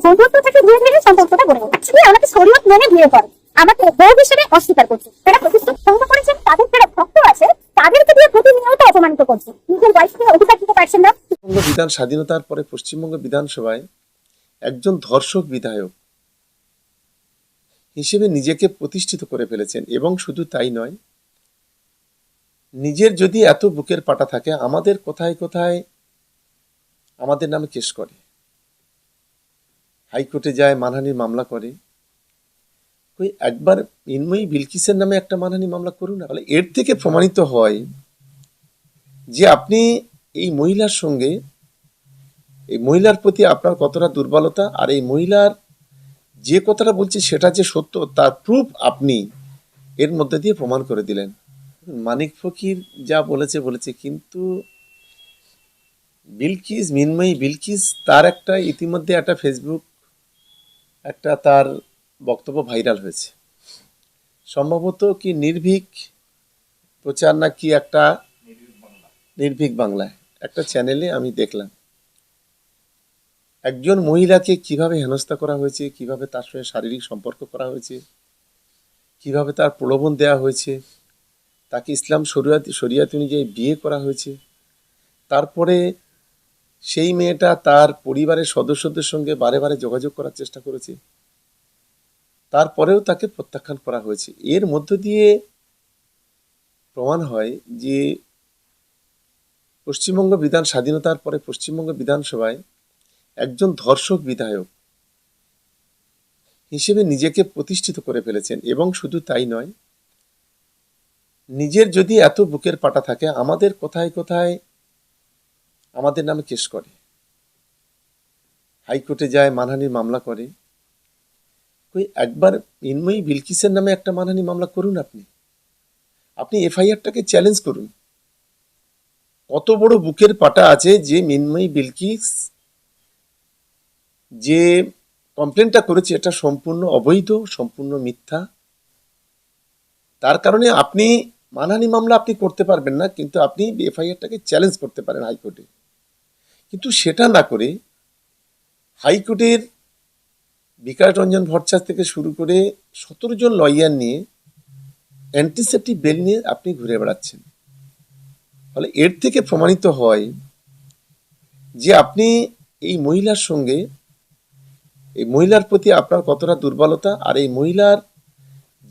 সম্পর্ক থেকে দূরে থেকে সম্পর্কটা গড়ে ওঠে। সে আমাকে শরীয়ত মেনে বিয়ে করে, আমাকে বউ হিসেবে অস্বীকার করছে। যারা প্রতিষ্ঠিত ভঙ্গ করেছেন, তাদের যারা ভক্ত আছে, তাদেরকে দিয়ে প্রতিনিয়ত অপমানিত করছে। নিজের ওয়াইফকে অধিকার দিতে পারছেন না। পশ্চিমবঙ্গ বিধান স্বাধীনতার পরে পশ্চিমবঙ্গ বিধানসভায় একজন ধর্ষক বিধায়ক হিসেবে নিজেকে প্রতিষ্ঠিত করে ফেলেছেন, এবং শুধু তাই নয়, নিজের যদি এত বুকের পাটা থাকে, আমাদের কোথায় কোথায় আমাদের নামে কেস করে, হাইকোর্টে যায়, মানহানির মামলা করে। ওই একবার মিনময়ী বিলকিসের নামে একটা মানহানি মামলা করুন না। তাহলে এর থেকে প্রমাণিত হয় যে আপনি এই মহিলার সঙ্গে, এই মহিলার প্রতি আপনার কতটা দুর্বলতা, আর এই মহিলার যে কথাটা বলছে সেটা যে সত্য তার প্রুফ আপনি এর মধ্যে দিয়ে প্রমাণ করে দিলেন। মানিক ফকির যা বলেছে বলেছে, কিন্তু বিলকিস, মিনময়ী বিলকিস, তার একটা ইতিমধ্যে একটা ফেসবুক একটা তার বক্তব্য ভাইরাল হয়েছে, সম্ভবত কি নির্ভীক প্রচার না কি একটা, নির্ভীক বাংলায় একটা চ্যানেলে আমি দেখলাম একজন মহিলাকে কিভাবে হেনস্থা করা হয়েছে, কিভাবে তার সঙ্গে শারীরিক সম্পর্ক করা হয়েছে, কিভাবে তার প্রলোভন দেওয়া হয়েছে, তাকে ইসলাম শরিয়াত অনুযায়ী বিয়ে করা হয়েছে। তারপরে সেই মেয়েটা তার পরিবারের সদস্যদের সঙ্গে বারে বারে যোগাযোগ করার চেষ্টা করেছে, তারপরেও তাকে প্রত্যাখ্যান করা হয়েছে। এর মধ্য দিয়ে প্রমাণ হয় যে পশ্চিমবঙ্গ বিধান স্বাধীনতার পরে পশ্চিমবঙ্গ বিধানসভায় একজন ধর্ষক বিধায়ক হিসেবে নিজেকে প্রতিষ্ঠিত করে ফেলেছেন, এবং শুধু তাই নয়, নিজের যদি এত বুকের পাটা থাকে, আমাদের কোথায় কোথায় আমাদের নামে কেস করে, হাইকোর্টে যায়, মানহানির মামলা করে। ওই একবার মিনময়ী বিলকিসের নামে একটা মানহানি মামলা করুন, আপনি এফআইআরটাকে চ্যালেঞ্জ করুন। কত বড় বুকের পাটা আছে যে মিনময়ী বিলকিস যে কমপ্লেনটা করেছে এটা সম্পূর্ণ অবৈধ, সম্পূর্ণ মিথ্যা। তার কারণে আপনি মানহানি মামলা আপনি করতে পারবেন না, কিন্তু আপনি এফআইআরটাকে চ্যালেঞ্জ করতে পারেন হাইকোর্টে। কিন্তু সেটা না করে হাইকোর্টের বিকাশ রঞ্জন ভট্টাচার্য থেকে শুরু করে 17 জন লয়ার নিয়ে অ্যান্টিসেপ্টিক বেল নিয়ে আপনি ঘুরে বেড়াচ্ছেন। ফলে এর থেকে প্রমাণিত হয় যে আপনি এই মহিলার সঙ্গে, এই মহিলার প্রতি আপনার কতটা দুর্বলতা, আর এই মহিলার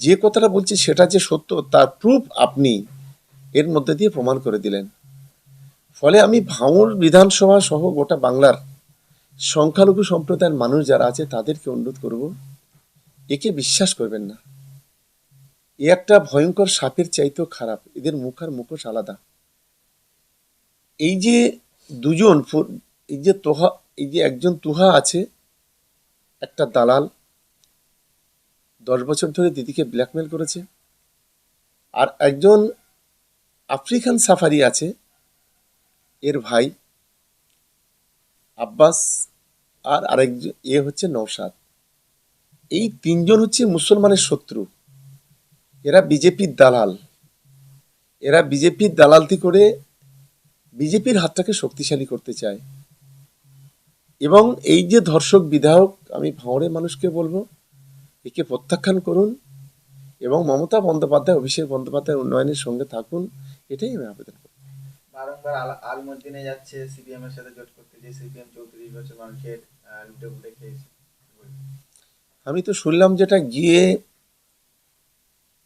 যে কথাটা বলছে সেটা যে সত্য তার প্রুফ আপনি এর মধ্যে দিয়ে প্রমাণ করে দিলেন। ফলে আমি ভাঙড় বিধানসভা সহ গোটা বাংলার সংখ্যালঘু সম্প্রদায়ের মানুষ যারা আছে তাদেরকে অনুরোধ করব, একে বিশ্বাস করবেন না। এ একটা ভয়ঙ্কর সাপের চাইতেও খারাপ, এদের মুখ আর মুখোশ আলাদা। এই যে দুজন, এই যে একজন তুহা আছে, একটা দালাল, 10 বছর ধরে দিদিকে ব্ল্যাকমেল করেছে। আর একজন আফ্রিকান সাফারি আছে, এর ভাই আব্বাস, আর আরেকজন হচ্ছে নওশাদ। এই 3 জন হচ্ছে মুসলমানের শত্রু। এরা বিজেপির দালাল, এরা বিজেপির দালালতি করে বিজেপির হাতটাকে শক্তিশালী করতে চায়। এবং এই যে ধর্ষক বিধায়ক, আমি ভাঙড়ের মানুষকে বলবো একে প্রত্যাখ্যান করুন, এবং মমতা বন্দ্যোপাধ্যায়, অভিষেক বন্দ্যোপাধ্যায়ের উন্নয়নের সঙ্গে থাকুন, এটাই আমি আবেদন করি। বারংবার আলমুদ্দিনে যাচ্ছে সিপিএম এর সাথে জোট করতে, যে সিপিএম 34 বছর মানুষের লুটে পুটে খেয়েছে। আমি তো শুনলাম যেটা গিয়ে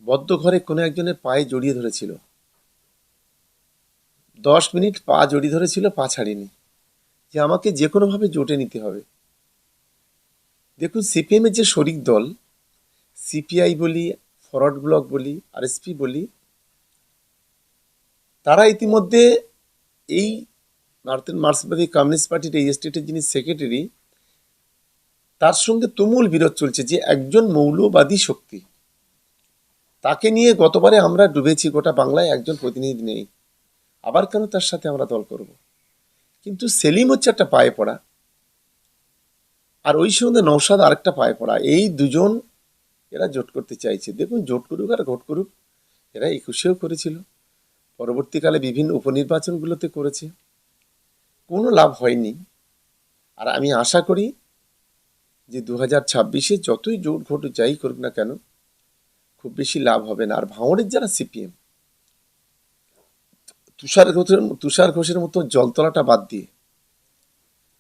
বদ্ধ ঘরে কোনো একজনের পায়ে জড়িয়ে ধরেছিল, 10 মিনিট পা জড়িয়ে ধরেছিল, পা ছাড়িনি, যে আমাকে যে কোনোভাবে জোটে নিতে হবে। দেখুন, সিপিএম এর যে শরিক দল, সিপিআই বলি, ফরওয়ার্ড ব্লক বলি, আরএসপি বলি, তারা ইতিমধ্যে এই মার্ক্সবাদী কমিউনিস্ট পার্টির এই স্টেটের যিনি সেক্রেটারি, তার সঙ্গে তুমুল বিরোধ চলছে যে একজন মৌলবাদী শক্তি, তাকে নিয়ে গতবারে আমরা ডুবেছি, গোটা বাংলায় একজন প্রতিনিধি নেই, আবার কেন তার সাথে আমরা দল করব। কিন্তু সেলিম হচ্ছে একটা পায়ে পড়া, আর ওই সঙ্গে নওশাদ আরেকটা পায়ে পড়া। এই দুজন এরা জোট করতে চাইছে। দেখুন, জোট করুক আর ঘট করুক, এরা 21-এও করেছিল, পরবর্তীকালে বিভিন্ন উপনির্বাচনগুলোতে করেছে, কোনো লাভ হয়নি। আর আমি আশা করি যে 2026-এ যতই জোট ঘোট যাই করুক না কেন খুব বেশি লাভ হবে না। আর ভাঙড়ের যারা সিপিএম, তুষার ঘোষের মতো জলতলাটা বাদ দিয়ে,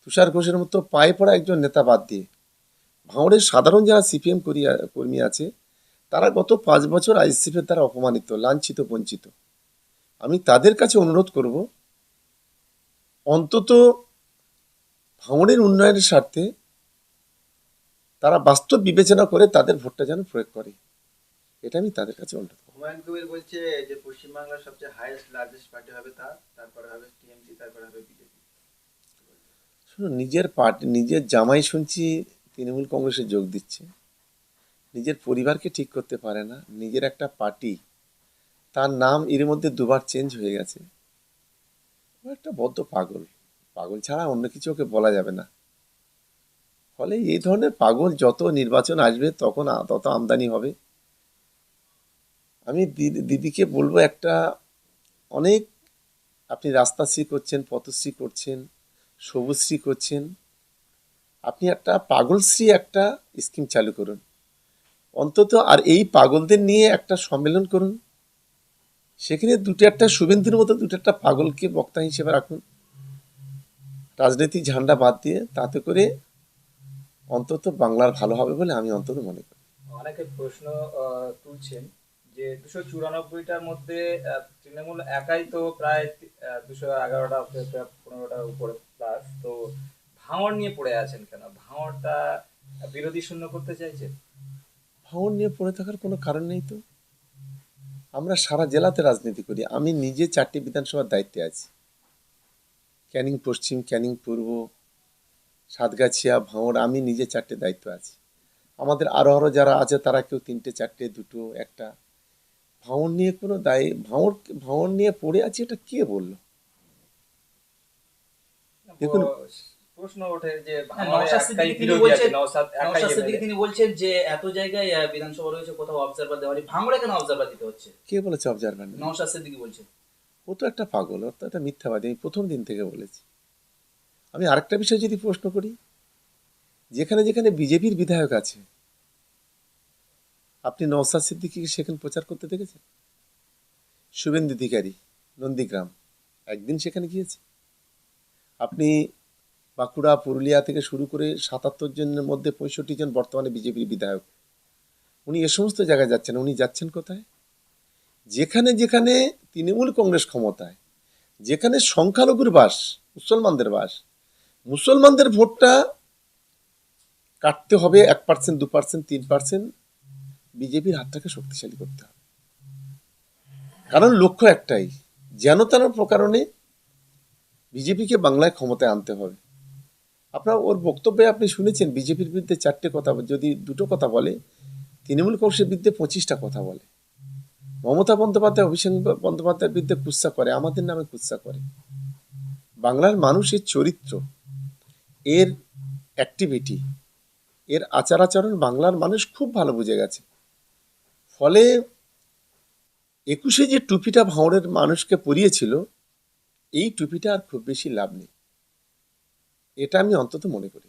তুষার ঘোষের মতো পায়ে পড়া একজন নেতা বাদ দিয়ে ভাঙড়ের সাধারণ যারা সিপিএম কর্মী আছে তারা গত 5 বছর আইএসএফের দ্বারা অপমানিত, লাঞ্ছিত, বঞ্চিত। আমি তাদের কাছে অনুরোধ করব অন্তত ভাঙড়ের উন্নয়নের স্বার্থে তারা বাস্তব বিবেচনা করে তাদের ভোটটা যেন প্রয়োগ করে, এটা আমি তাদের কাছে অনুরোধ করব। হুমায়ুন কবির বলছে যে পশ্চিমবাংলার সবচেয়ে হাইয়েস্ট লার্জেস্ট পার্টি হবে তারপরে হবে টিএমসি, তারপরে হবে বিজেপি। শুনুন, নিজের পার্টি, নিজের জামাই শুনছি তৃণমূল কংগ্রেসে যোগ দিচ্ছে, নিজের পরিবারকে ঠিক করতে পারে না, নিজের একটা পার্টি, তার নাম এর মধ্যে 2বার চেঞ্জ হয়ে গেছে। ও একটা বদ্ধ পাগল, পাগল ছাড়া অন্য কিছু ওকে বলা যাবে না। ফলে এই ধরনের পাগল যত নির্বাচন আসবে তখন তত আমদানি হবে। আমি দিদিকে বলবো, একটা অনেক আপনি রাস্তাশ্রী করছেন, পথশ্রী করছেন, সবুজশ্রী করছেন, আপনি একটা পাগলশ্রী একটা স্কিম চালু করুন অন্তত। আর এই পাগলদের নিয়ে একটা সম্মেলন করুন, সেখানে দুটো একটা শুভেন্দুর মতো দুটো একটা পাগলকে বক্তা হিসেবে রাখুন, রাজনৈতিক ঝান্ডা বাদ দিয়ে, তাতে করে অন্তত বাংলার ভালো হবে বলে আমি অন্তত মনে করি। অনেকে প্রশ্ন তুলছেন যে 294টার মধ্যে তৃণমূল একাই তো প্রায় 211টা 15টার উপরে প্লাস, তো ভাঙড় নিয়ে পড়ে আছেন কেন? ভাঙড়টা বিরোধী শূন্য করতে চাইছেন? ভাঙড় নিয়ে পড়ে থাকার কোনো কারণ নেই তো। আমরা সারা জেলাতে রাজনীতি করি। আমি নিজে 4টি বিধানসভার দায়িত্বে আছি, ক্যানিং পশ্চিম, ক্যানিং পূর্ব, সাতগাছিয়া, ভাঙড়, আমি নিজে 4টে দায়িত্ব আছি। আমাদের আরো যারা আছে তারা কেউ 3টে, 4টে, 2টো, 1টা। ভাঙড় নিয়ে কোনো ভাঙড় নিয়ে পড়ে আছি এটা কে বললো? দেখুন, প্রশ্ন ওঠে যে নওশাদ একটাই সিদ্দিকী তিনি বিরোধী বলছেন, আছে, নওশাদ একাই নওশাদ সিদ্দিকী MLA। তিনি বলছেন যে এত জায়গায় বিধানসভা রয়েছে, কোথাও অবজারভার দেওয়া হয়নি, ভাঙড়ে কেন অবজারভার দিতে হচ্ছে? কে বলেছে অবজারভার? নওশাদ সিদ্দিকী বলছেন। ও তো একটা পাগল, ওর তো একটা মিথ্যাবাদী, আমি প্রথম দিন থেকে বলেছি। আমি আরেকটা বিষয় যদি প্রশ্ন করি, যেখানে যেখানে বিজেপির বিধায়ক আছে, আপনি নওশাদ সিদ্দিকীকে সেখানে প্রচার করতে দেখেছেন? শুভেন্দু অধিকারী নন্দীগ্রাম একদিন সেখানে গিয়েছে? আপনি বাঁকুড়া, পুরুলিয়া থেকে শুরু করে 77 জনের মধ্যে 65 জন বর্তমানে বিজেপির বিধায়ক, উনি এ সমস্ত জায়গায় যাচ্ছেন। উনি যাচ্ছেন কোথায়? যেখানে যেখানে তৃণমূল কংগ্রেস ক্ষমতায়, যেখানে সংখ্যালঘুর বাস, মুসলমানদের বাস, মুসলমানদের ভোটটা কাটতে হবে 1%, 2%, 3%, বিজেপির হাতটাকে শক্তিশালী করতে হবে। কারণ লক্ষ্য একটাই, যেন তেন প্রকারণে বিজেপিকে বাংলায় ক্ষমতায় আনতে হবে। আপনার ওর বক্তব্যে আপনি শুনেছেন বিজেপির বিরুদ্ধে 4টে কথা, যদি 2টো কথা বলে, তৃণমূল কংগ্রেসের বিরুদ্ধে 25টা কথা বলে। মমতা বন্দ্যোপাধ্যায়, অভিষেক বন্দ্যোপাধ্যায়ের বিরুদ্ধে কুৎসা করে, আমাদের নামে কুৎসা করে। বাংলার মানুষের চরিত্র, এর অ্যাক্টিভিটি, এর আচার আচরণ বাংলার মানুষ খুব ভালো বুঝে গেছে। ফলে 21-এ যে টুপিটা ভাঙড়ের মানুষকে পরিয়েছিল, এই টুপিটা আর খুব বেশি লাভ নেই, এটা আমি অন্তত মনে করি।